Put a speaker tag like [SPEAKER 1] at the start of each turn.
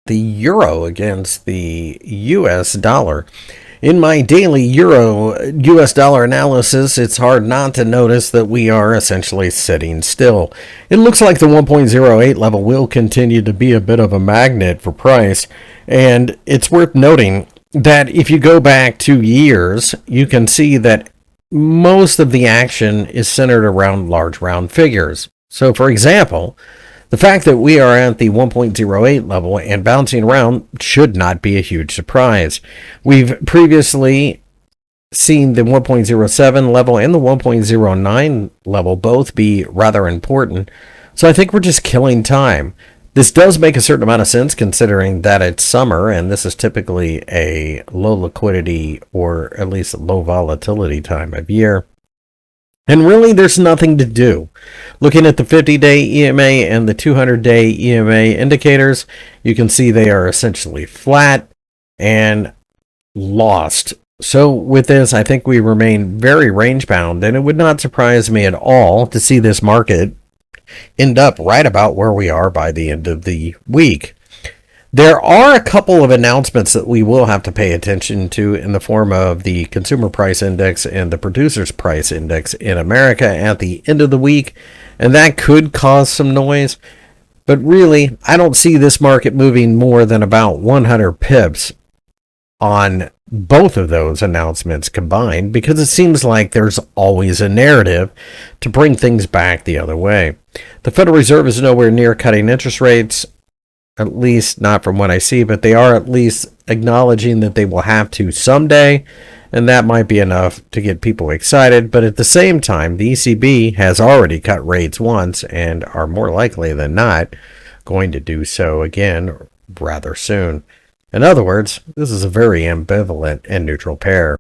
[SPEAKER 1] the euro against the US dollar. In my daily euro US dollar analysis, it's hard not to notice that we are essentially sitting still. It looks like the 1.08 level will continue to be a bit of a magnet for price, and it's worth noting that if you go back 2 years, you can see that most of the action is centered around large round figures. So, for example, the fact that we are at the 1.08 level and bouncing around should not be a huge surprise. We've previously seen the 1.07 level and the 1.09 level both be rather important, so I think we're just killing time. This does make a certain amount of sense considering that it's summer and this is typically a low liquidity or at least low volatility time of year. And really, there's nothing to do. Looking at the 50-day EMA and the 200-day EMA indicators, you can see they are essentially flat and lost. So with this, I think we remain very range-bound, and it would not surprise me at all to see this market end up right about where we are by the end of the week. There are a couple of announcements that we will have to pay attention to in the form of the Consumer Price Index and the Producers Price Index in America at the end of the week, and that could cause some noise. But really, I don't see this market moving more than about 100 pips on both of those announcements combined, because it seems like there's always a narrative to bring things back the other way. The Federal Reserve is nowhere near cutting interest rates, at least not from what I see, but they are at least acknowledging that they will have to someday, and that might be enough to get people excited. But at the same time, the ECB has already cut rates once and are more likely than not going to do so again rather soon. In other words, this is a very ambivalent and neutral pair.